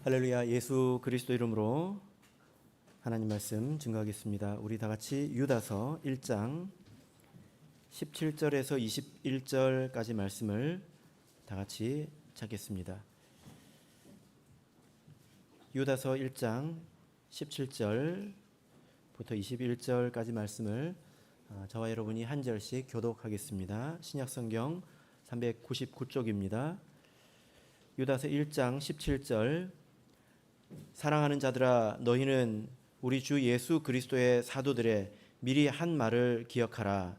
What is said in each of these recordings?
할렐루야. 예수 그리스도 이름으로 하나님 말씀 증거하겠습니다. 우리 다 같이 유다서 1장 17절에서 21절까지 말씀을 다 같이 찾겠습니다. 유다서 1장 17절부터 21절까지 말씀을 저와 여러분이 한 절씩 교독하겠습니다. 신약성경 399쪽입니다. 유다서 1장 17절. 사랑하는 자들아, 너희는 우리 주 예수 그리스도의 사도들의 미리 한 말을 기억하라.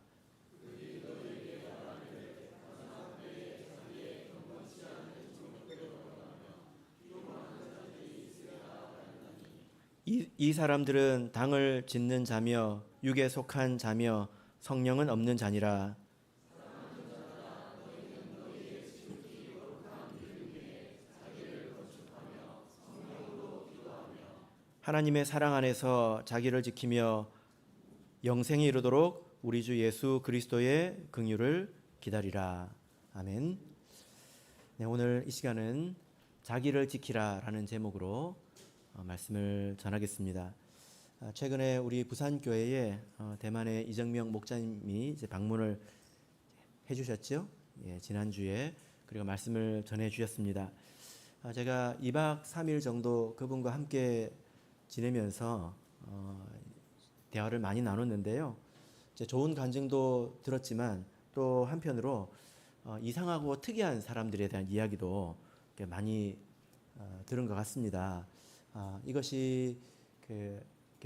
이 사람들은 당을 짓는 자며 육에 속한 자며 성령은 없는 자니라. 하나님의 사랑 안에서 자기를 지키며 영생에 이르도록 우리 주 예수 그리스도의 긍휼을 기다리라. 아멘. 네, 오늘 이 시간은 자기를 지키라라는 제목으로 말씀을 전하겠습니다. 최근에 우리 부산교회에 대만의 이정명 목사님이 이제 방문을 해주셨죠. 예, 지난주에 그리고 말씀을 전해주셨습니다. 제가 2박 3일 정도 그분과 함께 지내면서 대화를 많이 나눴는데요. 이제 좋은 간증도 들었지만 또 한편으로 이상하고 특이한 사람들에 대한 이야기도 많이 들은 것 같습니다. 이것이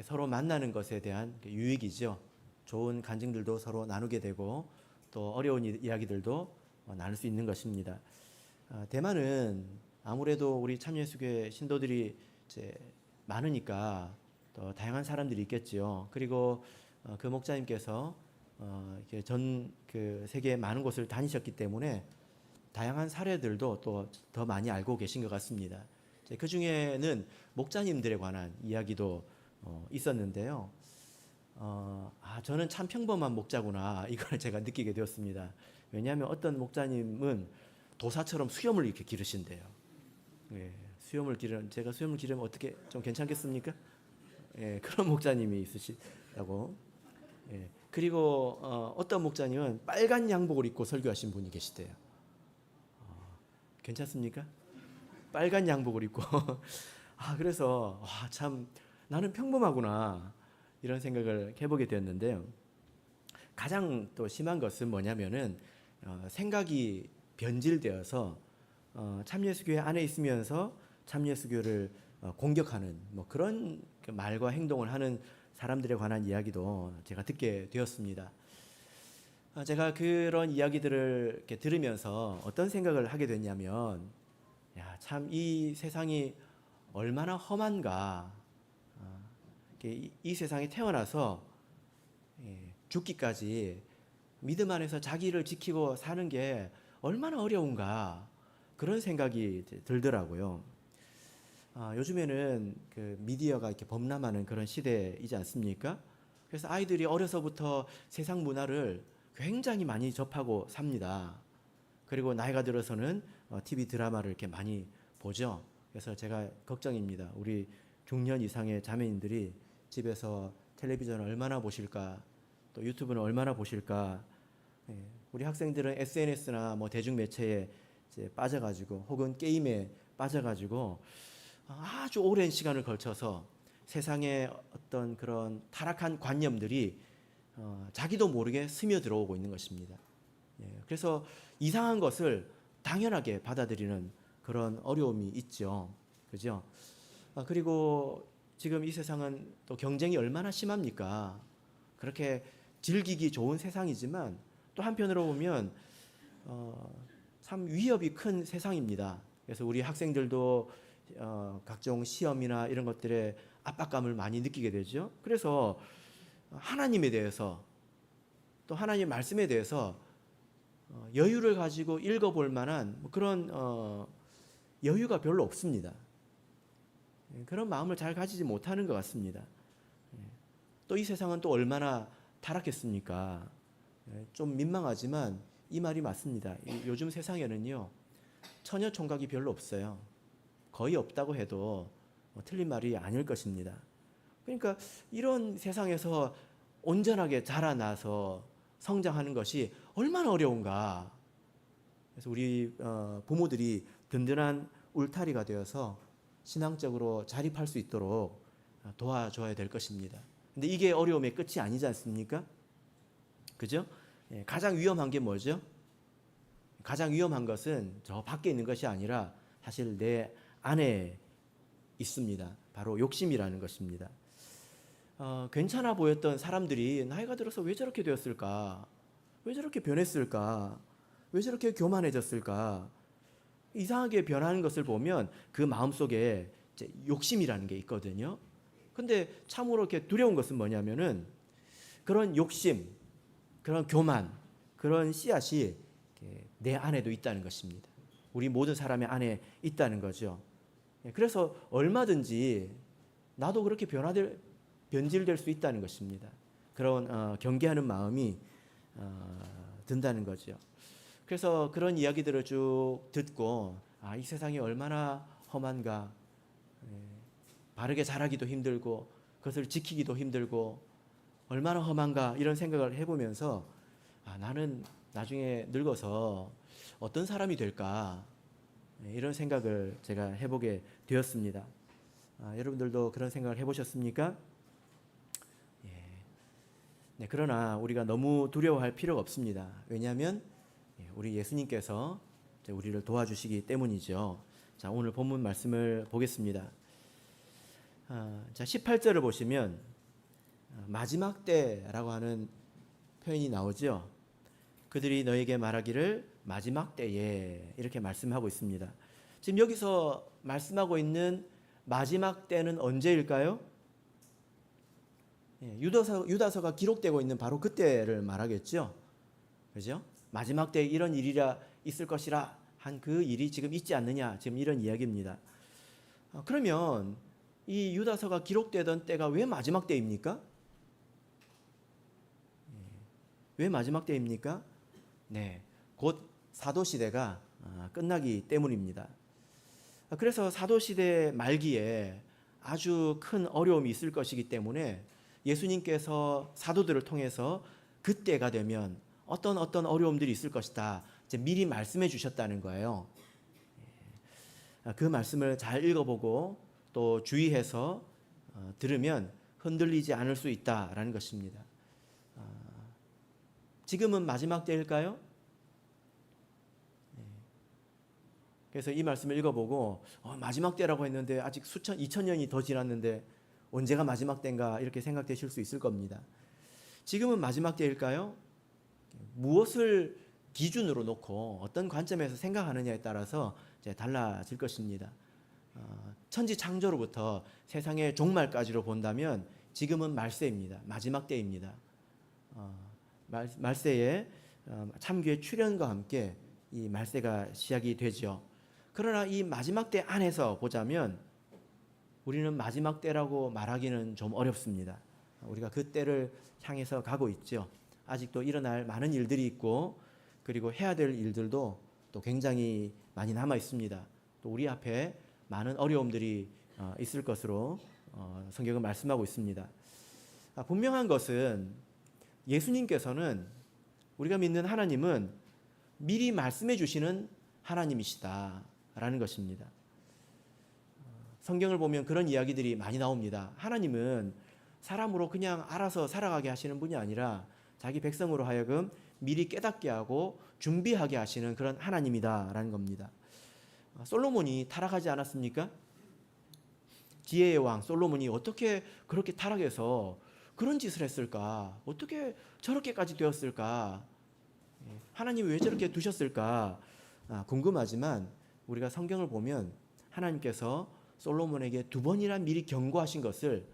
서로 만나는 것에 대한 유익이죠. 좋은 간증들도 서로 나누게 되고 또 어려운 이야기들도 나눌 수 있는 것입니다. 대만은 아무래도 우리 참여예수교회 신도들이 이제 많으니까 또 다양한 사람들이 있겠지요. 그리고 그 목사님께서 전 세계의 많은 곳을 다니셨기 때문에 다양한 사례들도 또 더 많이 알고 계신 것 같습니다. 그 중에는 목자님들에 관한 이야기도 있었는데요. 저는 참 평범한 목자구나 이걸 제가 느끼게 되었습니다. 왜냐하면 어떤 목자님은 도사처럼 수염을 이렇게 기르신대요. 예, 제가 수염을 기르면 어떻게 좀 괜찮겠습니까? 예, 그런 목자님이 있으시다고. 예, 그리고 어떤 목자님은 빨간 양복을 입고 설교하신 분이 계시대요. 괜찮습니까? 빨간 양복을 입고. 그래서 참 나는 평범하구나 이런 생각을 해보게 되었는데요. 가장 또 심한 것은 뭐냐면은 생각이 변질되어서 참예수교회 안에 있으면서 참예수교를 공격하는 그런 말과 행동을 하는 사람들에 관한 이야기도 제가 듣게 되었습니다. 제가 그런 이야기들을 이렇게 들으면서 어떤 생각을 하게 됐냐면, 참 이 세상이 얼마나 험한가. 이 세상에 태어나서 죽기까지 믿음 안에서 자기를 지키고 사는 게 얼마나 어려운가. 그런 생각이 들더라고요. 요즘에는 미디어가 이렇게 범람하는 그런 시대이지 않습니까? 그래서 아이들이 어려서부터 세상 문화를 굉장히 많이 접하고 삽니다. 그리고 나이가 들어서는 TV 드라마를 이렇게 많이 보죠. 그래서 제가 걱정입니다. 우리 중년 이상의 자매님들이 집에서 텔레비전을 얼마나 보실까, 또 유튜브는 얼마나 보실까. 우리 학생들은 SNS나 대중매체에 이제 빠져가지고 혹은 게임에 빠져가지고 아주 오랜 시간을 걸쳐서 세상의 어떤 그런 타락한 관념들이 자기도 모르게 스며들어오고 있는 것입니다. 그래서 이상한 것을 당연하게 받아들이는 그런 어려움이 있죠. 그죠? 그리고 지금 이 세상은 또 경쟁이 얼마나 심합니까? 그렇게 즐기기 좋은 세상이지만 또 한편으로 보면 참 위협이 큰 세상입니다. 그래서 우리 학생들도 각종 시험이나 이런 것들에 압박감을 많이 느끼게 되죠. 그래서 하나님에 대해서 또 하나님 말씀에 대해서 여유를 가지고 읽어볼 만한 그런 여유가 별로 없습니다. 그런 마음을 잘 가지지 못하는 것 같습니다. 또 이 세상은 또 얼마나 타락했습니까? 좀 민망하지만 이 말이 맞습니다. 요즘 세상에는요, 처녀 총각이 별로 없어요. 거의 없다고 해도 틀린 말이 아닐 것입니다. 그러니까 이런 세상에서 온전하게 자라나서 성장하는 것이 얼마나 어려운가. 그래서 우리 부모들이 든든한 울타리가 되어서 신앙적으로 자립할 수 있도록 도와줘야 될 것입니다. 근데 이게 어려움의 끝이 아니지 않습니까? 그죠? 가장 위험한 게 뭐죠? 가장 위험한 것은 저 밖에 있는 것이 아니라 사실 내 안에 있습니다. 바로 욕심이라는 것입니다. 괜찮아 보였던 사람들이 나이가 들어서 왜 저렇게 되었을까? 왜 저렇게 변했을까? 왜 저렇게 교만해졌을까? 이상하게 변하는 것을 보면 그 마음속에 이제 욕심이라는 게 있거든요. 근데 참으로 이렇게 두려운 것은 뭐냐면은 그런 욕심, 그런 교만, 그런 씨앗이 내 안에도 있다는 것입니다. 우리 모든 사람의 안에 있다는 거죠. 그래서 얼마든지 나도 그렇게 변질될 수 있다는 것입니다. 그런 경계하는 마음이 든다는 거죠. 그래서 그런 이야기들을 쭉 듣고 이 세상이 얼마나 험한가, 바르게 자라기도 힘들고 그것을 지키기도 힘들고 얼마나 험한가 이런 생각을 해보면서 나는 나중에 늙어서 어떤 사람이 될까 이런 생각을 제가 해보게 되었습니다. 여러분들도 그런 생각을 해보셨습니까? 네, 그러나 우리가 너무 두려워할 필요가 없습니다. 왜냐하면 우리 예수님께서 우리를 도와주시기 때문이죠. 자, 오늘 본문 말씀을 보겠습니다. 자, 18절을 보시면 마지막 때라고 하는 표현이 나오죠. 그들이 너에게 말하기를 마지막 때에 이렇게 말씀하고 있습니다. 지금 여기서 말씀하고 있는 마지막 때는 언제일까요? 유다서가 기록되고 있는 바로 그때를 말하겠죠. 그죠? 마지막 때에 이런 일이라 있을 것이라 한 그 일이 지금 있지 않느냐, 지금 이런 이야기입니다. 그러면 이 유다서가 기록되던 때가 왜 마지막 때입니까? 왜 마지막 때입니까? 네, 곧 사도 시대가 끝나기 때문입니다. 그래서 사도 시대 말기에 아주 큰 어려움이 있을 것이기 때문에 예수님께서 사도들을 통해서 그때가 되면 어떤 어려움들이 있을 것이다. 이제 미리 말씀해 주셨다는 거예요. 그 말씀을 잘 읽어보고 또 주의해서 들으면 흔들리지 않을 수 있다라는 것입니다. 지금은 마지막 때일까요? 그래서 이 말씀을 읽어보고 마지막 때라고 했는데 아직 2000년이 더 지났는데 언제가 마지막 때인가 이렇게 생각되실 수 있을 겁니다. 지금은 마지막 때일까요? 무엇을 기준으로 놓고 어떤 관점에서 생각하느냐에 따라서 이제 달라질 것입니다. 천지 창조로부터 세상의 종말까지로 본다면 지금은 말세입니다. 마지막 때입니다. 말세에 참귀의 출현과 함께 이 말세가 시작이 되죠. 그러나 이 마지막 때 안에서 보자면 우리는 마지막 때라고 말하기는 좀 어렵습니다. 우리가 그 때를 향해서 가고 있죠. 아직도 일어날 많은 일들이 있고 그리고 해야 될 일들도 또 굉장히 많이 남아 있습니다. 또 우리 앞에 많은 어려움들이 있을 것으로 성경은 말씀하고 있습니다. 분명한 것은 예수님께서는 우리가 믿는 하나님은 미리 말씀해 주시는 하나님이시다라는 것입니다. 성경을 보면 그런 이야기들이 많이 나옵니다. 하나님은 사람으로 그냥 알아서 살아가게 하시는 분이 아니라 자기 백성으로 하여금 미리 깨닫게 하고 준비하게 하시는 그런 하나님이다라는 겁니다. 솔로몬이 타락하지 않았습니까? 지혜의 왕 솔로몬이 어떻게 그렇게 타락해서 그런 짓을 했을까? 어떻게 저렇게까지 되었을까? 하나님이 왜 저렇게 두셨을까? 궁금하지만 우리가 성경을 보면 하나님께서 솔로몬에게 2번이나 미리 경고하신 것을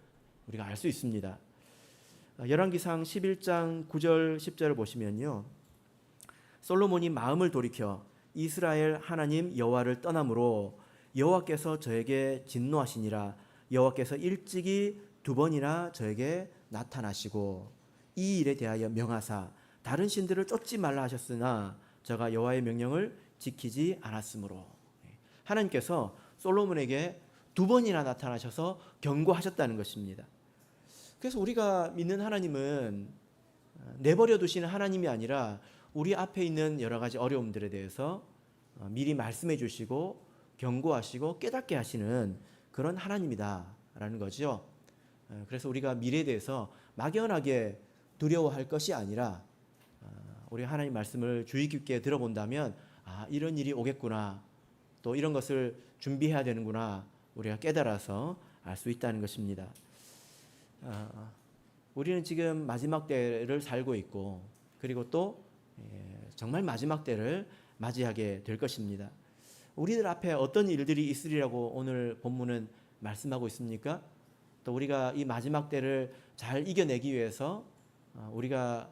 우리가 알 수 있습니다. 열왕기상 11장 9절 10절을 보시면요. 솔로몬이 마음을 돌이켜 이스라엘 하나님 여호와를 떠남으로 여호와께서 저에게 진노하시니라. 여호와께서 일찍이 2번이나 저에게 나타나시고 이 일에 대하여 명하사 다른 신들을 쫓지 말라 하셨으나 저가 여호와의 명령을 지키지 않았으므로. 하나님께서 솔로몬에게 2번이나 나타나셔서 경고하셨다는 것입니다. 그래서 우리가 믿는 하나님은 내버려 두시는 하나님이 아니라 우리 앞에 있는 여러 가지 어려움들에 대해서 미리 말씀해 주시고 경고하시고 깨닫게 하시는 그런 하나님이다라는 거죠. 그래서 우리가 미래에 대해서 막연하게 두려워할 것이 아니라 우리 하나님 말씀을 주의 깊게 들어본다면 이런 일이 오겠구나, 또 이런 것을 준비해야 되는구나 우리가 깨달아서 알 수 있다는 것입니다. 우리는 지금 마지막 때를 살고 있고 그리고 또 정말 마지막 때를 맞이하게 될 것입니다. 우리들 앞에 어떤 일들이 있으리라고 오늘 본문은 말씀하고 있습니까? 또 우리가 이 마지막 때를 잘 이겨내기 위해서 우리가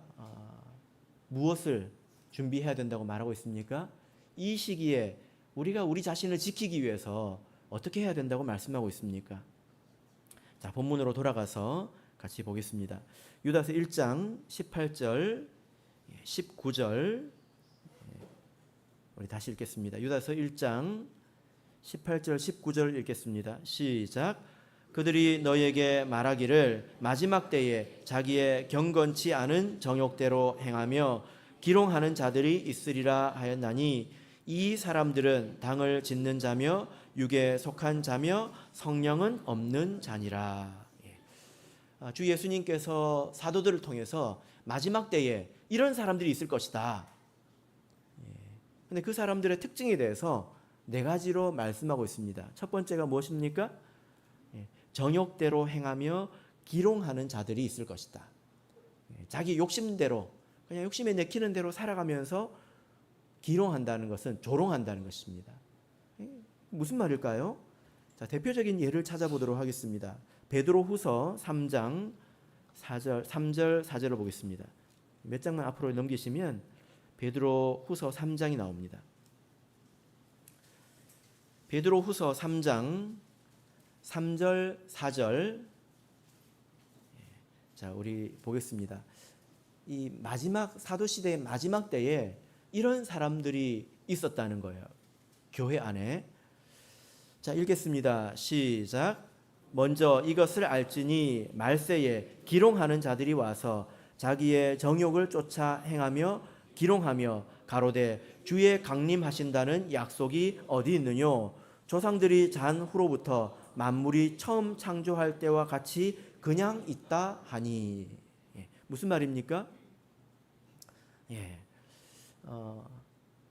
무엇을 준비해야 된다고 말하고 있습니까? 이 시기에 우리가 우리 자신을 지키기 위해서 어떻게 해야 된다고 말씀하고 있습니까? 자, 본문으로 돌아가서 같이 보겠습니다. 유다서 1장 18절, 19절 우리 다시 읽겠습니다. 유다서 1장 18절, 19절 읽겠습니다. 시작. 그들이 너희에게 말하기를 마지막 때에 자기의 경건치 않은 정욕대로 행하며 기롱하는 자들이 있으리라 하였나니 이 사람들은 당을 짓는 자며 육에 속한 자며 성령은 없는 자니라. 주 예수님께서 사도들을 통해서 마지막 때에 이런 사람들이 있을 것이다. 근데 그 사람들의 특징에 대해서 4가지로 말씀하고 있습니다. 첫 번째가 무엇입니까? 정욕대로 행하며 기롱하는 자들이 있을 것이다. 자기 욕심대로, 그냥 욕심에 내키는 대로 살아가면서 기롱한다는 것은 조롱한다는 것입니다. 무슨 말일까요? 자, 대표적인 예를 찾아보도록 하겠습니다. 베드로후서 3장 4절, 3절, 4절을 보겠습니다. 몇 장만 앞으로 넘기시면 베드로후서 3장이 나옵니다. 베드로후서 3장 3절, 4절. 자, 우리 보겠습니다. 이 마지막 사도 시대의 마지막 때에 이런 사람들이 있었다는 거예요. 교회 안에. 자, 읽겠습니다. 시작. 먼저 이것을 알지니 말세에 기롱하는 자들이 와서 자기의 정욕을 쫓아 행하며 기롱하며 가로되 주의 강림하신다는 약속이 어디 있느뇨? 조상들이 잔 후로부터 만물이 처음 창조할 때와 같이 그냥 있다 하니. 무슨 말입니까?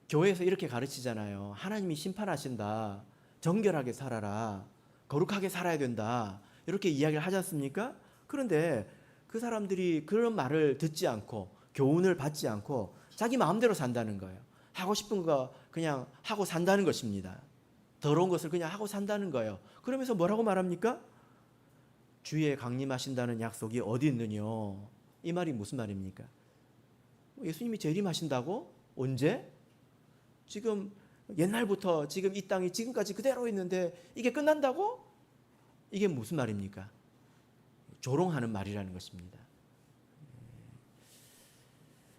교회에서 이렇게 가르치잖아요. 하나님이 심판하신다. 정결하게 살아라. 거룩하게 살아야 된다. 이렇게 이야기를 하지 않습니까? 그런데 그 사람들이 그런 말을 듣지 않고 교훈을 받지 않고 자기 마음대로 산다는 거예요. 하고 싶은 거 그냥 하고 산다는 것입니다. 더러운 것을 그냥 하고 산다는 거예요. 그러면서 뭐라고 말합니까? 주의 강림하신다는 약속이 어디 있느뇨? 이 말이 무슨 말입니까? 예수님이 재림하신다고? 언제? 지금 옛날부터 지금 이 땅이 지금까지 그대로 있는데 이게 끝난다고? 이게 무슨 말입니까? 조롱하는 말이라는 것입니다.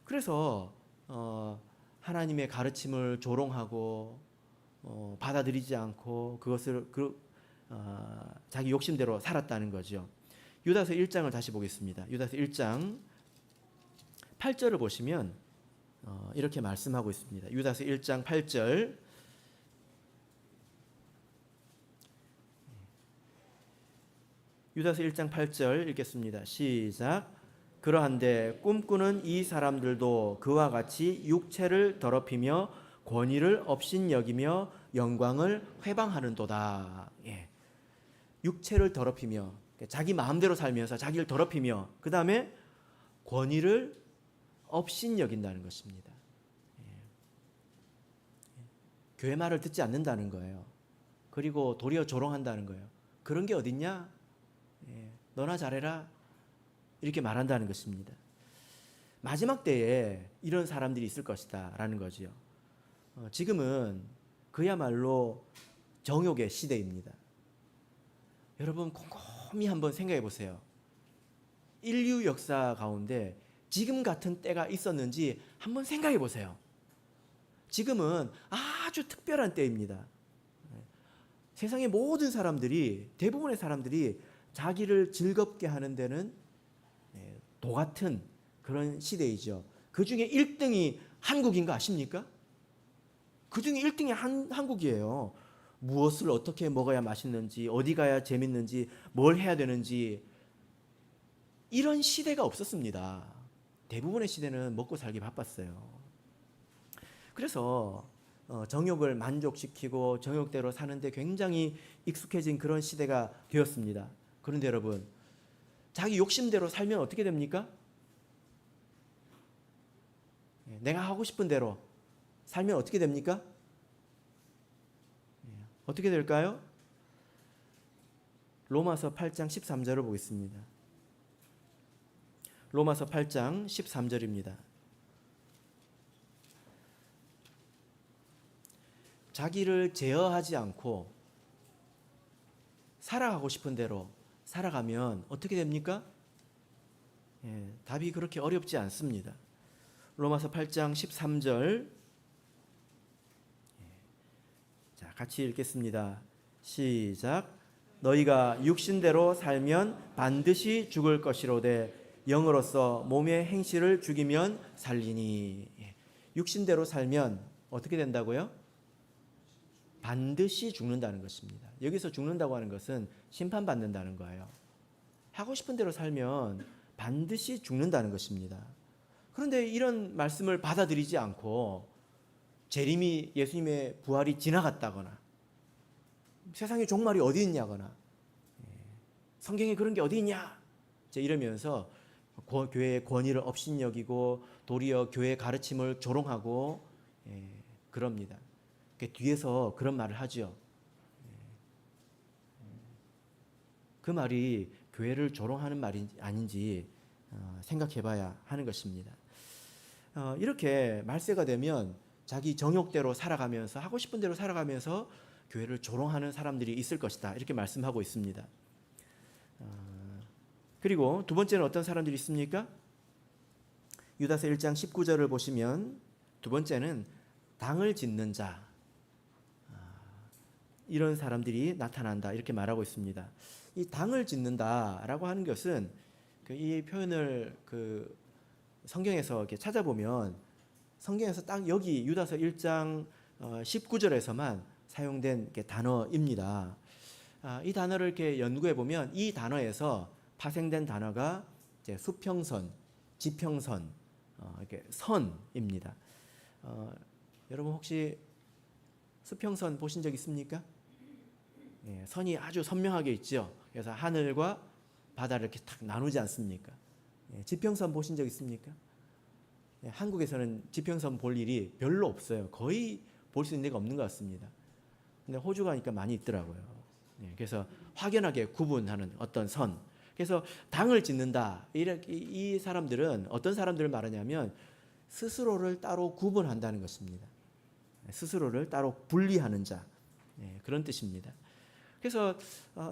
그래서 하나님의 가르침을 조롱하고 받아들이지 않고 그것을 자기 욕심대로 살았다는 거죠. 유다서 1장을 다시 보겠습니다. 유다서 1장 8절을 보시면 이렇게 말씀하고 있습니다. 유다서 1장 8절. 유다서 1장 8절 읽겠습니다. 시작. 그러한데 꿈꾸는 이 사람들도 그와 같이 육체를 더럽히며 권위를 업신여기며 영광을 회방하는도다. 육체를 더럽히며 자기 마음대로 살면서 자기를 더럽히며 그 다음에 권위를 업신여긴다는 것입니다. 교회 말을 듣지 않는다는 거예요. 그리고 도리어 조롱한다는 거예요. 그런 게 어딨냐? 너나 잘해라. 이렇게 말한다는 것입니다. 마지막 때에 이런 사람들이 있을 것이다 라는 거죠. 지금은 그야말로 정욕의 시대입니다. 여러분 곰곰이 한번 생각해 보세요. 인류 역사 가운데 지금 같은 때가 있었는지 한번 생각해 보세요. 지금은 아주 특별한 때입니다. 세상의 모든 사람들이, 대부분의 사람들이 자기를 즐겁게 하는 데는 도 같은 그런 시대이죠. 그 중에 1등이 한국인 거 아십니까? 그 중에 1등이 한국이에요. 무엇을 어떻게 먹어야 맛있는지, 어디 가야 재밌는지, 뭘 해야 되는지, 이런 시대가 없었습니다. 대부분의 시대는 먹고 살기 바빴어요. 그래서 정욕을 만족시키고 정욕대로 사는데 굉장히 익숙해진 그런 시대가 되었습니다. 그런데 여러분, 자기 욕심대로 살면 어떻게 됩니까? 내가 하고 싶은 대로 살면 어떻게 됩니까? 어떻게 될까요? 로마서 8장 13절을 보겠습니다. 로마서 8장 13절입니다. 자기를 제어하지 않고 살아가고 싶은 대로 살아가면 어떻게 됩니까? 답이 그렇게 어렵지 않습니다. 로마서 8장 13절, 자, 같이 읽겠습니다. 시작. 너희가 육신대로 살면 반드시 죽을 것이로되 영으로서 몸의 행실을 죽이면 살리니. 육신대로 살면 어떻게 된다고요? 반드시 죽는다는 것입니다. 여기서 죽는다고 하는 것은 심판받는다는 거예요. 하고 싶은 대로 살면 반드시 죽는다는 것입니다. 그런데 이런 말씀을 받아들이지 않고 재림이, 예수님의 부활이 지나갔다거나 세상에 종말이 어디 있냐거나 성경에 그런 게 어디 있냐 이러면서 교회의 권위를 업신여기고 도리어 교회의 가르침을 조롱하고 그럽니다. 뒤에서 그런 말을 하죠. 그 말이 교회를 조롱하는 말인지 아닌지 생각해봐야 하는 것입니다. 이렇게 말세가 되면 자기 정욕대로 살아가면서 하고 싶은 대로 살아가면서 교회를 조롱하는 사람들이 있을 것이다, 이렇게 말씀하고 있습니다. 그리고 두 번째는 어떤 사람들이 있습니까? 유다서 1장 19절을 보시면 두 번째는 당을 짓는 자, 이런 사람들이 나타난다, 이렇게 말하고 있습니다. 이 당을 짓는다라고 하는 것은 이 표현을 성경에서 이렇게 찾아보면 성경에서 딱 여기 유다서 1장 19절에서만 사용된 단어입니다. 이 단어를 이렇게 연구해 보면 이 단어에서 파생된 단어가 이제 수평선, 지평선, 이렇게 선입니다. 여러분 혹시 수평선 보신 적 있습니까? 선이 아주 선명하게 있죠. 그래서 하늘과 바다를 이렇게 탁 나누지 않습니까? 지평선 보신 적 있습니까? 한국에서는 지평선 볼 일이 별로 없어요. 거의 볼 수 있는 데가 없는 것 같습니다. 근데 호주 가니까 많이 있더라고요. 그래서 확연하게 구분하는 어떤 선. 그래서 당을 짓는다. 이 사람들은 어떤 사람들을 말하냐면 스스로를 따로 구분한다는 것입니다. 스스로를 따로 분리하는 자, 그런 뜻입니다. 그래서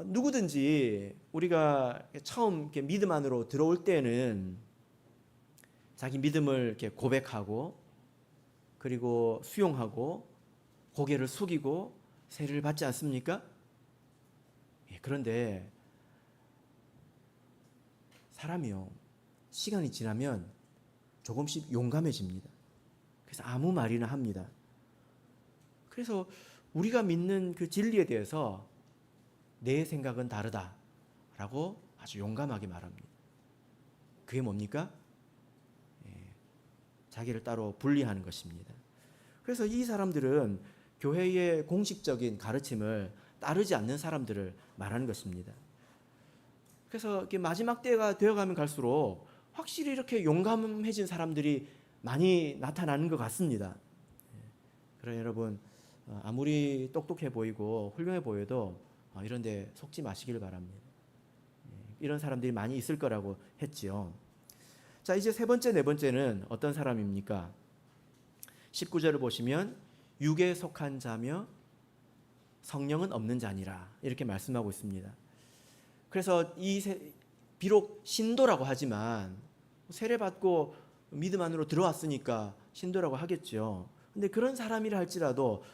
누구든지 우리가 처음 이렇게 믿음 안으로 들어올 때는 자기 믿음을 이렇게 고백하고 그리고 수용하고 고개를 숙이고 세례를 받지 않습니까? 그런데 사람이요, 시간이 지나면 조금씩 용감해집니다. 그래서 아무 말이나 합니다. 그래서 우리가 믿는 그 진리에 대해서 내 생각은 다르다라고 아주 용감하게 말합니다. 그게 뭡니까? 자기를 따로 분리하는 것입니다. 그래서 이 사람들은 교회의 공식적인 가르침을 따르지 않는 사람들을 말하는 것입니다. 그래서 이렇게 마지막 때가 되어가면 갈수록 확실히 이렇게 용감해진 사람들이 많이 나타나는 것 같습니다. 그러나 여러분, 아무리 똑똑해 보이고 훌륭해 보여도 이런 데 속지 마시길 바랍니다. 이런 사람들이 많이 있을 거라고 했지요. 자, 이제 세 번째, 네 번째는 어떤 사람입니까? 19절을 보시면 육에 속한 자며 성령은 없는 자니라, 이렇게 말씀하고 있습니다. 그래서 비록 신도라고 하지만 세례받고 믿음 안으로 들어왔으니까 신도라고 하겠죠. 근데 그런 사람이라 할지라도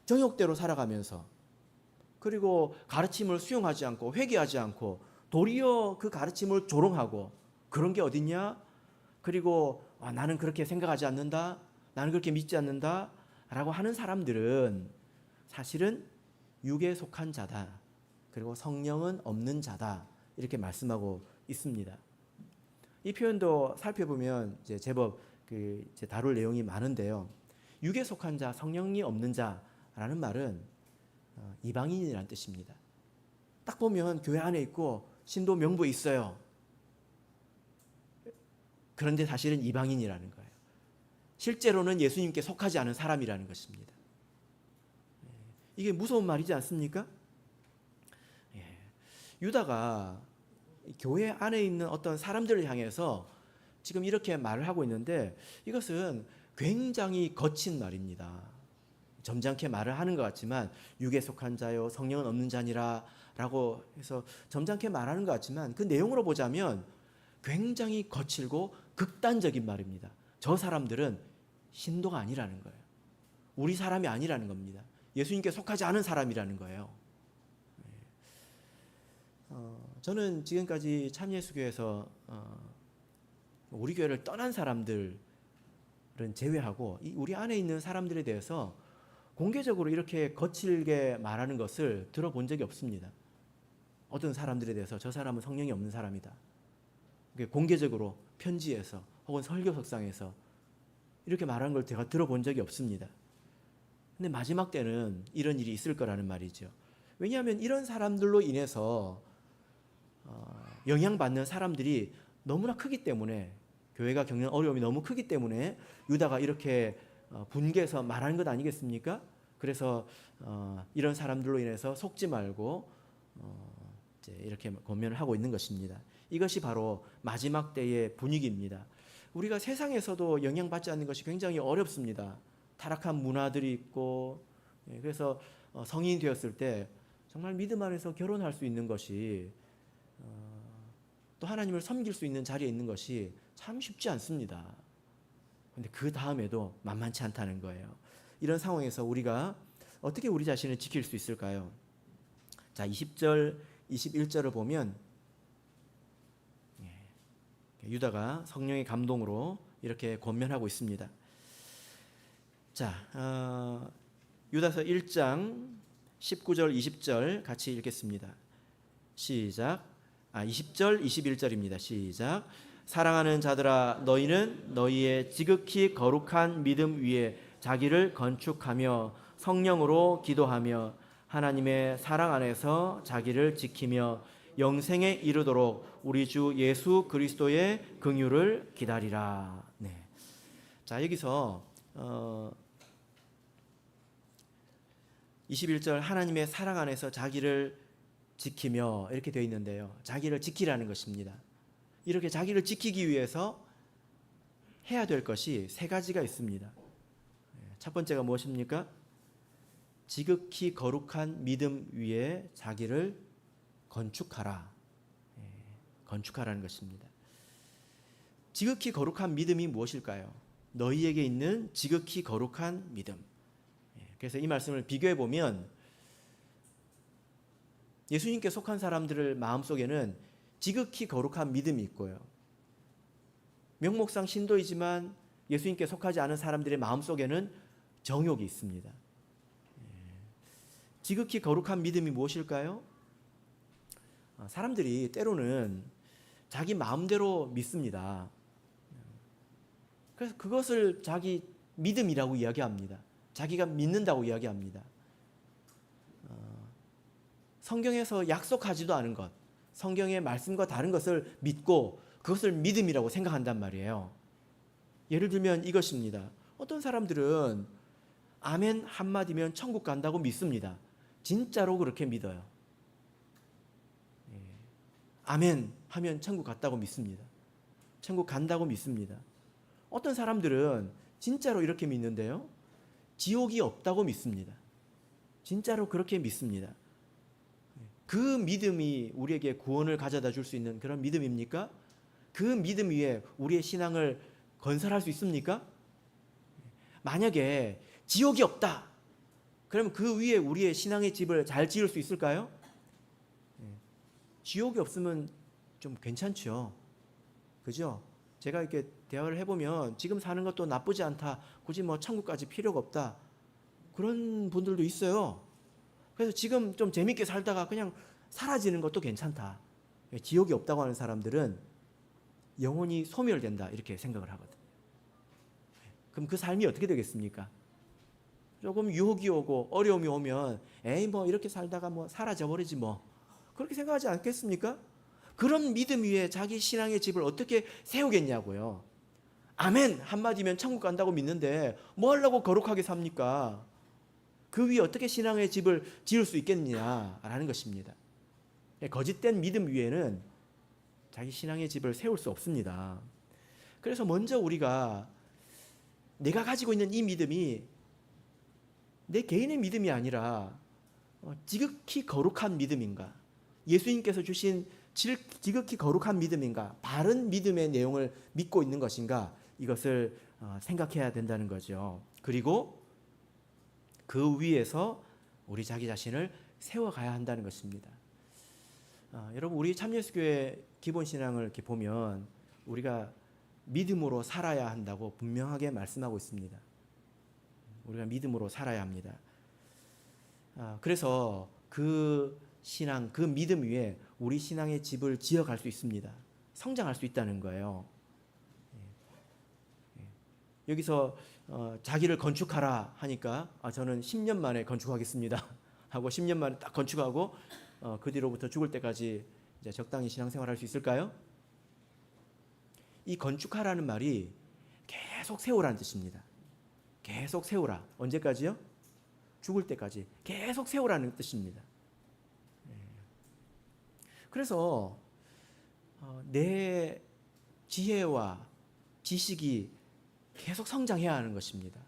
정욕대로 살아가면서 그리고 가르침을 수용하지 않고 회개하지 않고 도리어 그 가르침을 조롱하고 그런 게 어딨냐? 그리고 나는 그렇게 생각하지 않는다. 나는 그렇게 믿지 않는다. 라고 하는 사람들은 사실은 육에 속한 자다. 그리고 성령은 없는 자다. 이렇게 말씀하고 있습니다. 이 표현도 살펴보면 이제 제법 이제 다룰 내용이 많은데요. 육에 속한 자, 성령이 없는 자라는 말은 이방인이라는 뜻입니다. 딱 보면 교회 안에 있고 신도 명부에 있어요. 그런데 사실은 이방인이라는 거예요. 실제로는 예수님께 속하지 않은 사람이라는 것입니다. 이게 무서운 말이지 않습니까? 유다가 교회 안에 있는 어떤 사람들을 향해서 지금 이렇게 말을 하고 있는데 이것은 굉장히 거친 말입니다. 점잖게 말을 하는 것 같지만 육에 속한 자요 성령은 없는 자니라 라고 해서 점잖게 말하는 것 같지만 그 내용으로 보자면 굉장히 거칠고 극단적인 말입니다. 저 사람들은 신도가 아니라는 거예요. 우리 사람이 아니라는 겁니다. 예수님께 속하지 않은 사람이라는 거예요. 저는 지금까지 참예수교에서 우리 교회를 떠난 사람들은 제외하고 우리 안에 있는 사람들에 대해서 공개적으로 이렇게 거칠게 말하는 것을 들어본 적이 없습니다. 어떤 사람들에 대해서 저 사람은 성령이 없는 사람이다. 공개적으로 편지에서 혹은 설교석상에서 이렇게 말하는 걸 제가 들어본 적이 없습니다. 근데 마지막 때는 이런 일이 있을 거라는 말이죠. 왜냐하면 이런 사람들로 인해서 영향받는 사람들이 너무나 크기 때문에 교회가 겪는 어려움이 너무 크기 때문에 유다가 이렇게 분개해서 말하는 것 아니겠습니까? 그래서 이런 사람들로 인해서 속지 말고 이제 이렇게 권면을 하고 있는 것입니다. 이것이 바로 마지막 때의 분위기입니다. 우리가 세상에서도 영향받지 않는 것이 굉장히 어렵습니다. 타락한 문화들이 있고 그래서 성인이 되었을 때 정말 믿음 안에서 결혼할 수 있는 것이 또 하나님을 섬길 수 있는 자리에 있는 것이 참 쉽지 않습니다. 그런데 그 다음에도 만만치 않다는 거예요. 이런 상황에서 우리가 어떻게 우리 자신을 지킬 수 있을까요? 자, 20절, 21절을 보면 유다가 성령의 감동으로 이렇게 권면하고 있습니다. 자, 유다서 1장 19절, 20절 같이 읽겠습니다. 시작. 20절, 21절입니다. 시작. 사랑하는 자들아, 너희는 너희의 지극히 거룩한 믿음 위에 자기를 건축하며 성령으로 기도하며 하나님의 사랑 안에서 자기를 지키며 영생에 이르도록 우리 주 예수 그리스도의 긍휼을 기다리라. 네. 자, 여기서 21절 하나님의 사랑 안에서 자기를 지키며 이렇게 되어 있는데요. 자기를 지키라는 것입니다. 이렇게 자기를 지키기 위해서 해야 될 것이 세 가지가 있습니다. 첫 번째가 무엇입니까? 지극히 거룩한 믿음 위에 자기를 건축하라. 건축하라는 것입니다. 지극히 거룩한 믿음이 무엇일까요? 너희에게 있는 지극히 거룩한 믿음. 그래서 이 말씀을 비교해 보면 예수님께 속한 사람들의 마음속에는 지극히 거룩한 믿음이 있고요. 명목상 신도이지만 예수님께 속하지 않은 사람들의 마음속에는 정욕이 있습니다. 지극히 거룩한 믿음이 무엇일까요? 사람들이 때로는 자기 마음대로 믿습니다. 그래서 그것을 자기 믿음이라고 이야기합니다. 자기가 믿는다고 이야기합니다. 성경에서 약속하지도 않은 것, 성경의 말씀과 다른 것을 믿고 그것을 믿음이라고 생각한단 말이에요. 예를 들면 이것입니다. 어떤 사람들은 아멘 한마디면 천국 간다고 믿습니다. 진짜로 그렇게 믿어요. 아멘 하면 천국 갔다고 믿습니다. 천국 간다고 믿습니다. 어떤 사람들은 진짜로 이렇게 믿는데요. 지옥이 없다고 믿습니다. 진짜로 그렇게 믿습니다. 그 믿음이 우리에게 구원을 가져다 줄 수 있는 그런 믿음입니까? 그 믿음 위에 우리의 신앙을 건설할 수 있습니까? 만약에 지옥이 없다, 그러면 그 위에 우리의 신앙의 집을 잘 지을 수 있을까요? 지옥이 없으면 좀 괜찮죠. 그죠? 제가 이렇게 대화를 해보면 지금 사는 것도 나쁘지 않다. 굳이 뭐 천국까지 필요가 없다. 그런 분들도 있어요. 그래서 지금 좀 재밌게 살다가 그냥 사라지는 것도 괜찮다. 지옥이 없다고 하는 사람들은 영혼이 소멸된다 이렇게 생각을 하거든요. 그럼 그 삶이 어떻게 되겠습니까? 조금 유혹이 오고 어려움이 오면 에이 뭐 이렇게 살다가 뭐 사라져 버리지 뭐 그렇게 생각하지 않겠습니까? 그런 믿음 위에 자기 신앙의 집을 어떻게 세우겠냐고요. 아멘 한마디면 천국 간다고 믿는데 뭐 하려고 거룩하게 삽니까? 그 위에 어떻게 신앙의 집을 지을 수 있겠느냐라는 것입니다. 거짓된 믿음 위에는 자기 신앙의 집을 세울 수 없습니다. 그래서 먼저 우리가 내가 가지고 있는 이 믿음이 내 개인의 믿음이 아니라 지극히 거룩한 믿음인가? 예수님께서 주신 지극히 거룩한 믿음인가? 바른 믿음의 내용을 믿고 있는 것인가? 이것을 생각해야 된다는 거죠. 그리고 그 위에서 우리 자기 자신을 세워가야 한다는 것입니다. 여러분 우리 참예수교회 기본신앙을 이렇게 보면 우리가 믿음으로 살아야 한다고 분명하게 말씀하고 있습니다. 우리가 믿음으로 살아야 합니다. 그래서 그 신앙, 그 믿음 위에 우리 신앙의 집을 지어갈 수 있습니다. 성장할 수 있다는 거예요. 여기서 자기를 건축하라 하니까 저는 10년 만에 건축하겠습니다 하고 10년 만에 딱 건축하고 그 뒤로부터 죽을 때까지 이제 적당히 신앙생활할 수 있을까요? 이 건축하라는 말이 계속 세우라는 뜻입니다. 계속 세우라. 언제까지요? 죽을 때까지 계속 세우라는 뜻입니다. 그래서 내 지혜와 지식이 계속 성장해야 하는 것입니다.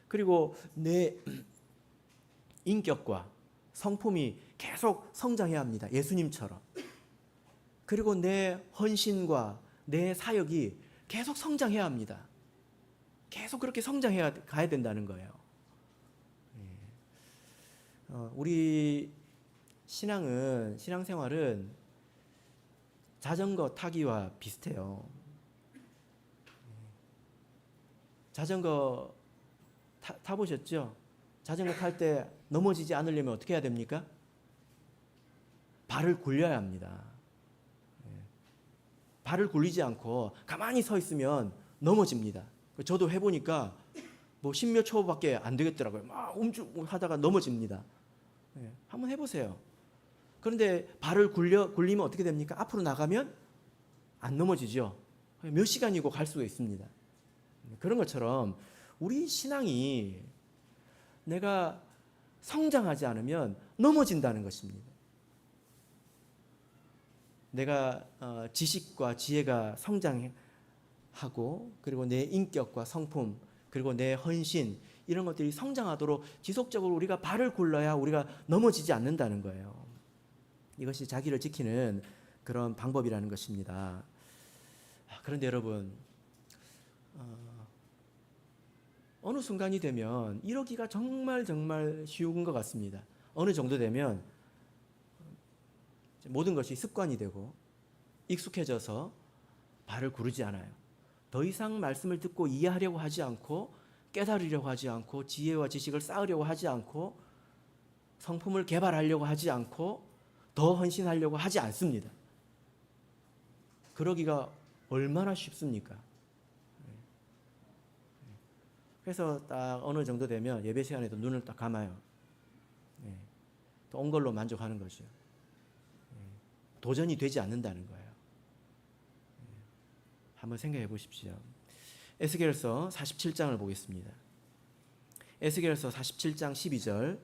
그리고 내 인격과 성품이 계속 성장해야 합니다. 예수님처럼. 그리고 내 헌신과 내 사역이 계속 성장해야 합니다. 계속 그렇게 성장해야 가야 된다는 거예요. 우리 신앙생활은 자전거 타기와 비슷해요. 자전거 타보셨죠? 자전거 탈 때 넘어지지 않으려면 어떻게 해야 됩니까? 발을 굴려야 합니다. 발을 굴리지 않고 가만히 서 있으면 넘어집니다. 저도 해보니까 뭐 10몇 초밖에 안 되겠더라고요. 막 하다가 넘어집니다. 한번 해보세요. 그런데 발을 굴리면 어떻게 됩니까? 앞으로 나가면 안 넘어지죠. 몇 시간이고 갈 수가 있습니다. 그런 것처럼 우리 신앙이 내가 성장하지 않으면 넘어진다는 것입니다. 내가 지식과 지혜가 성장하고 그리고 내 인격과 성품 그리고 내 헌신 이런 것들이 성장하도록 지속적으로 우리가 발을 굴러야 우리가 넘어지지 않는다는 거예요. 이것이 자기를 지키는 그런 방법이라는 것입니다. 그런데 여러분 어느 순간이 되면 이러기가 정말 쉬운 것 같습니다. 어느 정도 되면 모든 것이 습관이 되고 익숙해져서 발을 구르지 않아요. 더 이상 말씀을 듣고 이해하려고 하지 않고 깨달으려고 하지 않고 지혜와 지식을 쌓으려고 하지 않고 성품을 개발하려고 하지 않고 더 헌신하려고 하지 않습니다. 그러기가 얼마나 쉽습니까? 그래서 딱 어느 정도 되면 예배 시간에도 눈을 딱 감아요. 또 온 걸로 만족하는 거죠. 도전이 되지 않는다는 거예요. 한번 생각해 보십시오. 에스겔서 47장을 보겠습니다. 에스겔서 47장 12절.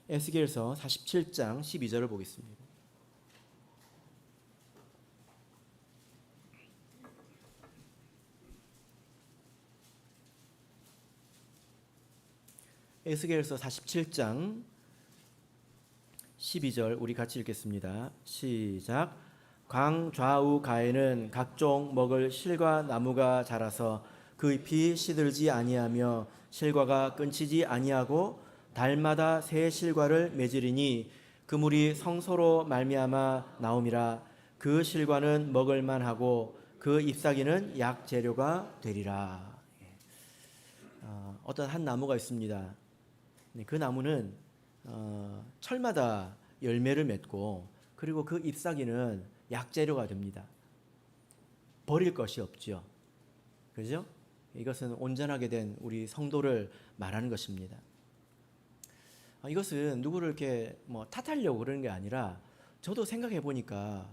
에스겔서 47장 12절을 보겠습니다. 에스겔서 47장 12절 우리 같이 읽겠습니다. 시작. 강 좌우 가에는 각종 먹을 실과 나무가 자라서 그 그 잎이 시들지 아니하며 실과가 끊치지 아니하고 달마다 새 실과를 맺으리니 그 물이 성소로 말미암아 나옴이라. 그 실과는 먹을 만하고 그 잎사귀는 약 재료가 되리라. 어떤 한 나무가 있습니다. 그 나무는 철마다 열매를 맺고 그리고 그 잎사귀는 약재료가 됩니다. 버릴 것이 없죠. 그죠? 이것은 온전하게 된 우리 성도를 말하는 것입니다. 이것은 누구를 이렇게 탓하려고 그러는 게 아니라 저도 생각해 보니까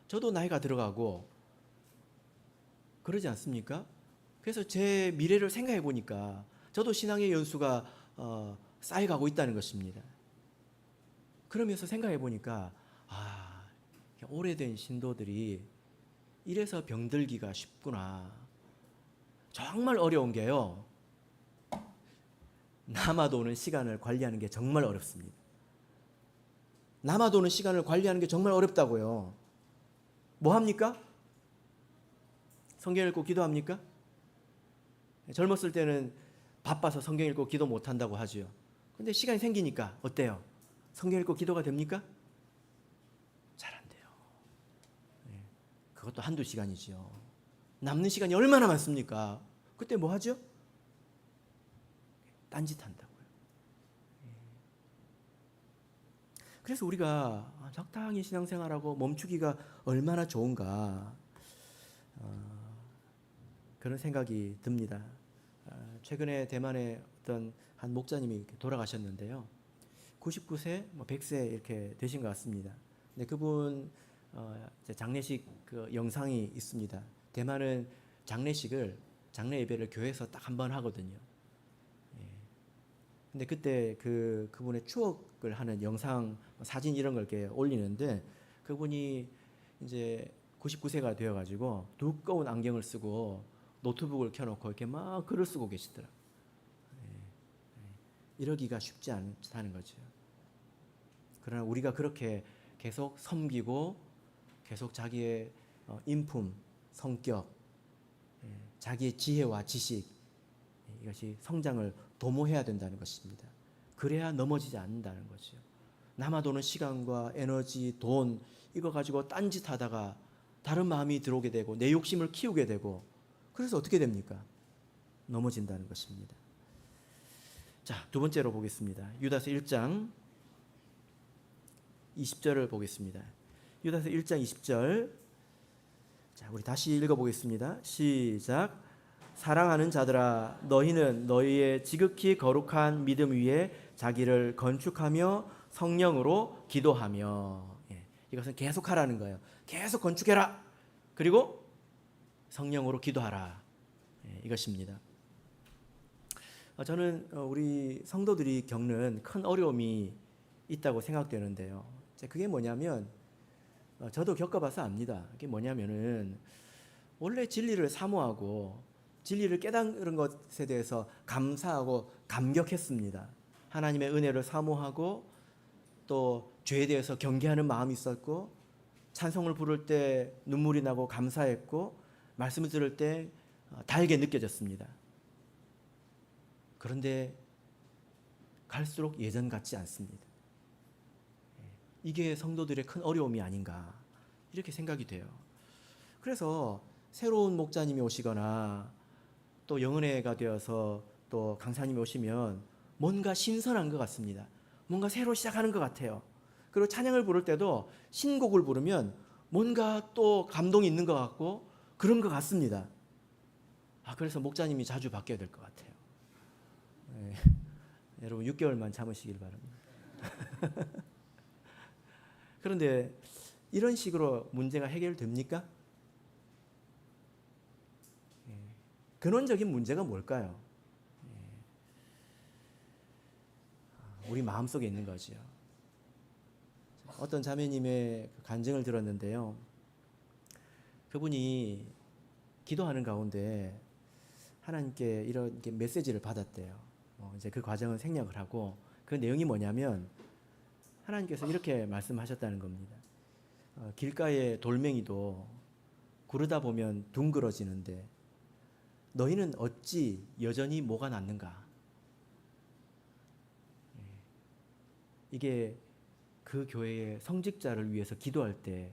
저도 나이가 들어가고 그러지 않습니까? 그래서 제 미래를 생각해 보니까 저도 신앙의 연수가 쌓여가고 있다는 것입니다. 그러면서 생각해 보니까 오래된 신도들이 이래서 병들기가 쉽구나. 정말 어려운 게요, 남아도는 시간을 관리하는 게 정말 어렵습니다. 남아도는 시간을 관리하는 게 정말 어렵다고요. 뭐 합니까? 성경 읽고 기도합니까? 젊었을 때는 바빠서 성경 읽고 기도 못한다고 하죠. 근데 시간이 생기니까 어때요? 성경 읽고 기도가 됩니까? 잘 안 돼요. 그것도 한두 시간이죠. 남는 시간이 얼마나 많습니까? 그때 뭐 하죠? 딴짓한다고요. 그래서 우리가 적당히 신앙생활하고 멈추기가 얼마나 좋은가 그런 생각이 듭니다. 최근에 대만의 어떤 한 목사님이 돌아가셨는데요. 99세, 100세 이렇게 되신 것 같습니다. 근데 그분 장례식 그 영상이 있습니다. 대만은 장례 예배를 교회에서 딱 한 번 하거든요. 근데 그때 그분의 추억을 하는 영상, 사진 이런 걸 이렇게 올리는데 그분이 이제 99세가 되어가지고 두꺼운 안경을 쓰고 노트북을 켜놓고 이렇게 막 글을 쓰고 계시더라고요. 이러기가 쉽지 않다는 거죠. 그러나 우리가 그렇게 계속 섬기고 계속 자기의 인품, 성격, 자기의 지혜와 지식 이것이 성장을 도모해야 된다는 것입니다. 그래야 넘어지지 않는다는 거죠. 남아도는 시간과 에너지, 돈 이거 가지고 딴짓하다가 다른 마음이 들어오게 되고 내 욕심을 키우게 되고 그래서 어떻게 됩니까? 넘어진다는 것입니다. 자, 두 번째로 보겠습니다. 유다서 1장 20절을 보겠습니다. 유다서 1장 20절. 자, 우리 다시 읽어보겠습니다. 시작. 사랑하는 자들아, 너희는 너희의 지극히 거룩한 믿음 위에 자기를 건축하며 성령으로 기도하며. 이것은 계속 하라는 거예요. 계속 건축해라. 그리고 성령으로 기도하라. 이것입니다. 저는 우리 성도들이 겪는 큰 어려움이 있다고 생각되는데요. 그게 뭐냐면 저도 겪어봐서 압니다. 그게 뭐냐면은 원래 진리를 사모하고 진리를 깨달은 것에 대해서 감사하고 감격했습니다. 하나님의 은혜를 사모하고 또 죄에 대해서 경계하는 마음이 있었고 찬송을 부를 때 눈물이 나고 감사했고 말씀을 들을 때 달게 느껴졌습니다. 그런데 갈수록 예전 같지 않습니다. 이게 성도들의 큰 어려움이 아닌가 이렇게 생각이 돼요. 그래서 새로운 목자님이 오시거나 또 영은회가 되어서 또 강사님이 오시면 뭔가 신선한 것 같습니다. 뭔가 새로 시작하는 것 같아요. 그리고 찬양을 부를 때도 신곡을 부르면 뭔가 또 감동이 있는 것 같고 그런 것 같습니다. 그래서 목자님이 자주 바뀌어야 될 것 같아요. 여러분 6개월만 참으시길 바랍니다. 그런데 이런 식으로 문제가 해결됩니까? 근원적인 문제가 뭘까요? 우리 마음속에 있는 거죠. 어떤 자매님의 간증을 들었는데요. 그분이 기도하는 가운데 하나님께 이런 메시지를 받았대요. 이제 그 과정을 생략을 하고 그 내용이 뭐냐면 하나님께서 이렇게 말씀하셨다는 겁니다. 길가의 돌멩이도 구르다 보면 둥그러지는데 너희는 어찌 여전히 뭐가 났는가? 이게 그 교회의 성직자를 위해서 기도할 때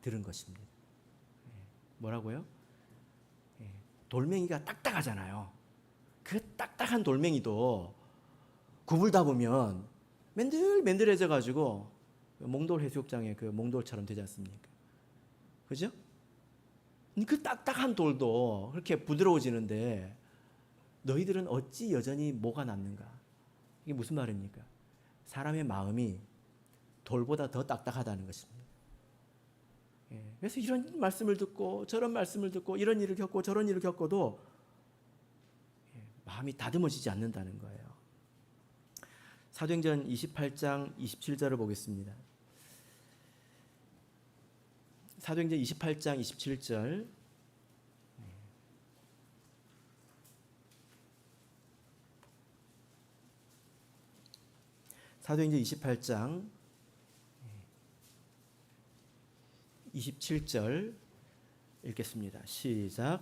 들은 것입니다. 뭐라고요? 돌멩이가 딱딱하잖아요. 그 딱딱한 돌멩이도 굽을다 보면 맨들맨들해져 가지고 몽돌 해수욕장의 그 몽돌처럼 되지 않습니까? 그죠? 그 딱딱한 돌도 그렇게 부드러워지는데 너희들은 어찌 여전히 뭐가 남는가? 이게 무슨 말입니까? 사람의 마음이 돌보다 더 딱딱하다는 것입니다. 그래서 이런 말씀을 듣고 저런 말씀을 듣고 이런 일을 겪고 저런 일을 겪어도 마음이 다듬어지지 않는다는 거예요. 사도행전 28장 27절을 보겠습니다. 사도행전 28장 27절. 사도행전 28장 27절 읽겠습니다. 시작.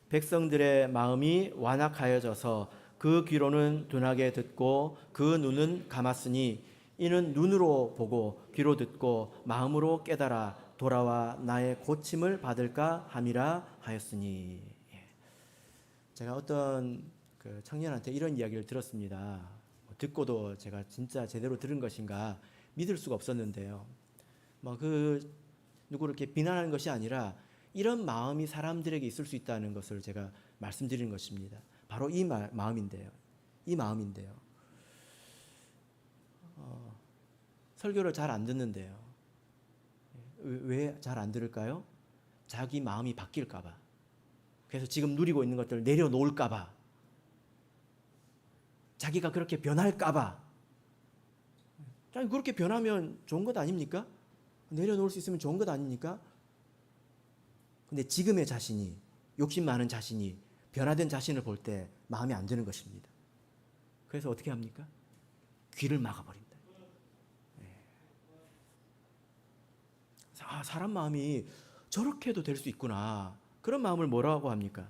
백성들의 마음이 완악하여져서 그 귀로는 둔하게 듣고 그 눈은 감았으니 이는 눈으로 보고 귀로 듣고 마음으로 깨달아 돌아와 나의 고침을 받을까 함이라 하였으니. 제가 어떤 그 청년한테 이런 이야기를 들었습니다. 듣고도 제가 진짜 제대로 들은 것인가 믿을 수가 없었는데요. 누구를 이렇게 비난하는 것이 아니라 이런 마음이 사람들에게 있을 수 있다는 것을 제가 말씀드리는 것입니다. 바로 이 마음인데요. 설교를 잘 안 듣는데요. 왜 잘 안 들을까요? 자기 마음이 바뀔까 봐. 그래서 지금 누리고 있는 것들을 내려놓을까 봐. 자기가 그렇게 변할까 봐. 그렇게 변하면 좋은 것 아닙니까? 내려놓을 수 있으면 좋은 것 아닙니까? 근데 지금의 자신이, 욕심 많은 자신이 변화된 자신을 볼 때 마음에 안 드는 것입니다. 그래서 어떻게 합니까? 귀를 막아버립니다. 사람 마음이 저렇게도 될 수 있구나. 그런 마음을 뭐라고 합니까?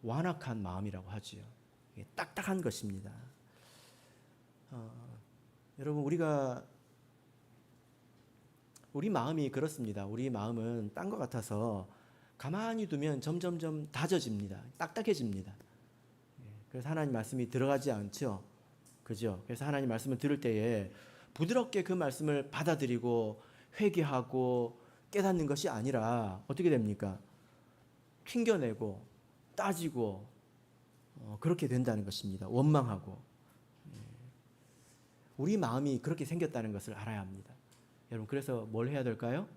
완악한 마음이라고 하지요. 딱딱한 것입니다. 여러분, 우리 마음이 그렇습니다. 우리 마음은 딴 것 같아서 가만히 두면 점점점 다져집니다. 딱딱해집니다. 그래서 하나님 말씀이 들어가지 않죠. 그죠? 그래서 하나님 말씀을 들을 때에 부드럽게 그 말씀을 받아들이고 회개하고 깨닫는 것이 아니라 어떻게 됩니까? 튕겨내고 따지고 그렇게 된다는 것입니다. 원망하고. 우리 마음이 그렇게 생겼다는 것을 알아야 합니다. 여러분, 그래서 뭘 해야 될까요?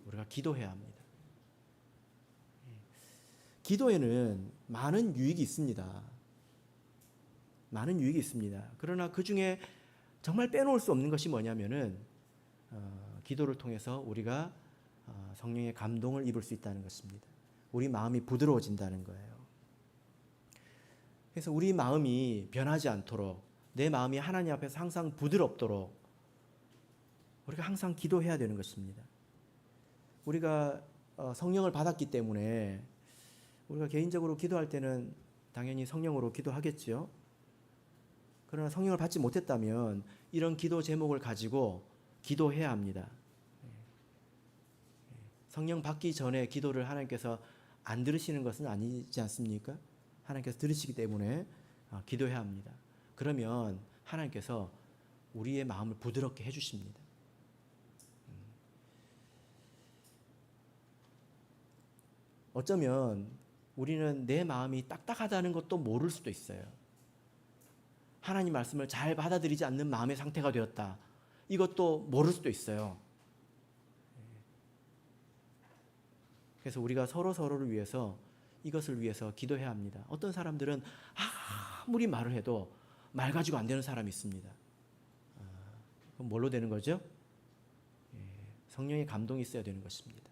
우리가 기도해야 합니다. 기도에는 많은 유익이 있습니다. 많은 유익이 있습니다. 그러나 그 중에 정말 빼놓을 수 없는 것이 뭐냐면은 기도를 통해서 우리가 성령의 감동을 입을 수 있다는 것입니다. 우리 마음이 부드러워진다는 거예요. 그래서 우리 마음이 변하지 않도록, 내 마음이 하나님 앞에서 항상 부드럽도록 우리가 항상 기도해야 되는 것입니다. 우리가 성령을 받았기 때문에 우리가 개인적으로 기도할 때는 당연히 성령으로 기도하겠지요. 그러나 성령을 받지 못했다면 이런 기도 제목을 가지고 기도해야 합니다. 성령 받기 전에 기도를 하나님께서 안 들으시는 것은 아니지 않습니까? 하나님께서 들으시기 때문에 기도해야 합니다. 그러면 하나님께서 우리의 마음을 부드럽게 해주십니다. 어쩌면 우리는 내 마음이 딱딱하다는 것도 모를 수도 있어요. 하나님 말씀을 잘 받아들이지 않는 마음의 상태가 되었다. 이것도 모를 수도 있어요. 그래서 우리가 서로를 위해서, 이것을 위해서 기도해야 합니다. 어떤 사람들은 아무리 말을 해도 말 가지고 안 되는 사람이 있습니다. 그럼 뭘로 되는 거죠? 성령의 감동이 있어야 되는 것입니다.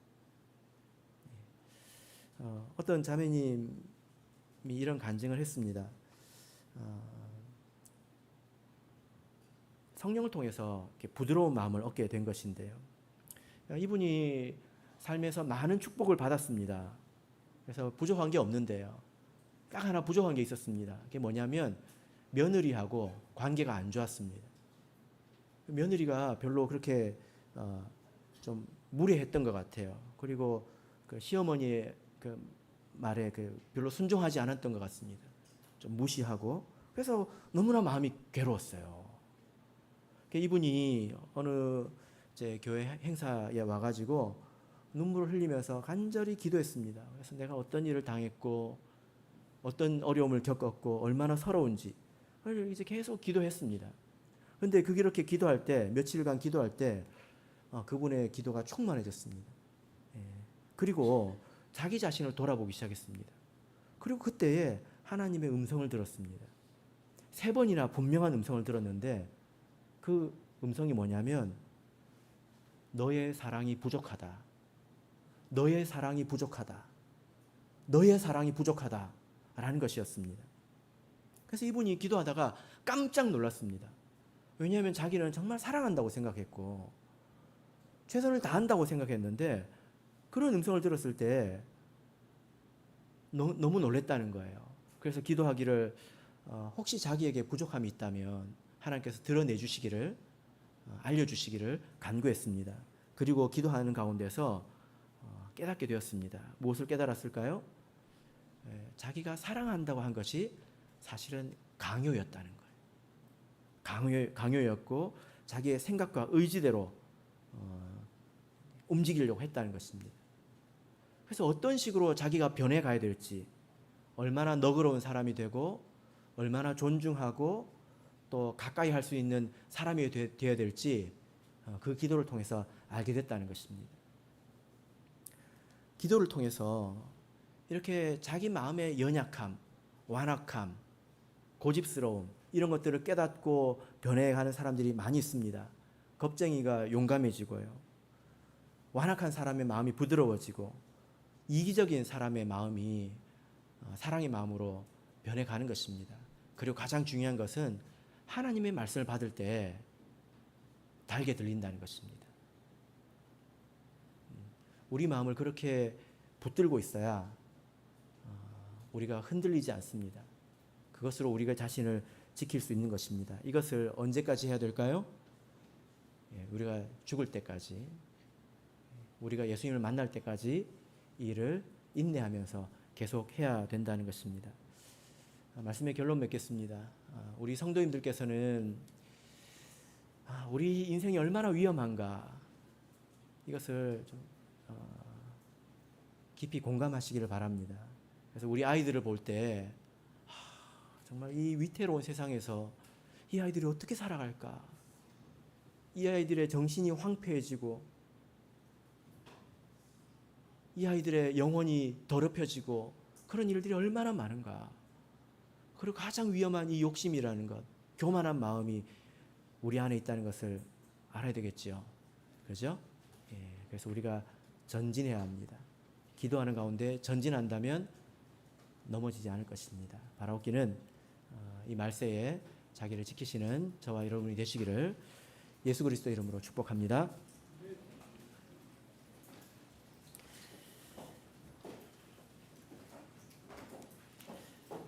어떤 자매님이 이런 간증을 했습니다. 성령을 통해서 이렇게 부드러운 마음을 얻게 된 것인데요. 이분이 삶에서 많은 축복을 받았습니다. 그래서 부족한 게 없는데요. 딱 하나 부족한 게 있었습니다. 그게 뭐냐면 며느리하고 관계가 안 좋았습니다. 며느리가 별로 그렇게 좀 무례했던 것 같아요. 그리고 그 시어머니의 그 말에 별로 순종하지 않았던 것 같습니다. 좀 무시하고. 그래서 너무나 마음이 괴로웠어요. 이분이 어느 제 교회 행사에 와가지고 눈물을 흘리면서 간절히 기도했습니다. 그래서 내가 어떤 일을 당했고 어떤 어려움을 겪었고 얼마나 서러운지 이제 계속 기도했습니다. 근데 그렇게 기도할 때, 며칠간 기도할 때 그분의 기도가 충만해졌습니다. 예. 그리고 자기 자신을 돌아보기 시작했습니다. 그리고 그때에 하나님의 음성을 들었습니다. 3번이나 분명한 음성을 들었는데 그 음성이 뭐냐면 너의 사랑이 부족하다. 너의 사랑이 부족하다. 너의 사랑이 부족하다. 라는 것이었습니다. 그래서 이분이 기도하다가 깜짝 놀랐습니다. 왜냐하면 자기는 정말 사랑한다고 생각했고 최선을 다한다고 생각했는데 그런 음성을 들었을 때 너무 놀랬다는 거예요. 그래서 기도하기를 혹시 자기에게 부족함이 있다면 하나님께서 드러내 주시기를 알려주시기를 간구했습니다. 그리고 기도하는 가운데서 깨닫게 되었습니다. 무엇을 깨달았을까요? 자기가 사랑한다고 한 것이 사실은 강요였다는 거예요. 강요였고 자기의 생각과 의지대로 움직이려고 했다는 것입니다. 그래서 어떤 식으로 자기가 변해가야 될지, 얼마나 너그러운 사람이 되고 얼마나 존중하고 또 가까이 할 수 있는 사람이 되어야 될지 그 기도를 통해서 알게 됐다는 것입니다. 기도를 통해서 이렇게 자기 마음의 연약함, 완악함, 고집스러움 이런 것들을 깨닫고 변해가는 사람들이 많이 있습니다. 겁쟁이가 용감해지고요. 완악한 사람의 마음이 부드러워지고 이기적인 사람의 마음이 사랑의 마음으로 변해가는 것입니다. 그리고 가장 중요한 것은 하나님의 말씀을 받을 때 달게 들린다는 것입니다. 우리 마음을 그렇게 붙들고 있어야 우리가 흔들리지 않습니다. 그것으로 우리가 자신을 지킬 수 있는 것입니다. 이것을 언제까지 해야 될까요? 우리가 죽을 때까지, 우리가 예수님을 만날 때까지 이 일을 인내하면서 계속 해야 된다는 것입니다. 말씀의 결론 맺겠습니다. 우리 성도님들께서는 우리 인생이 얼마나 위험한가 이것을 좀 깊이 공감하시기를 바랍니다. 그래서 우리 아이들을 볼 때 정말 이 위태로운 세상에서 이 아이들이 어떻게 살아갈까? 이 아이들의 정신이 황폐해지고 이 아이들의 영혼이 더럽혀지고 그런 일들이 얼마나 많은가? 그리고 가장 위험한 이 욕심이라는 것, 교만한 마음이 우리 안에 있다는 것을 알아야 되겠죠. 그렇죠? 그래서 우리가 전진해야 합니다. 기도하는 가운데 전진한다면 넘어지지 않을 것입니다. 바라옵기는 이 말세에 자기를 지키시는 저와 여러분이 되시기를 예수 그리스도 이름으로 축복합니다.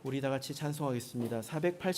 우리 다 같이 찬송하겠습니다. 480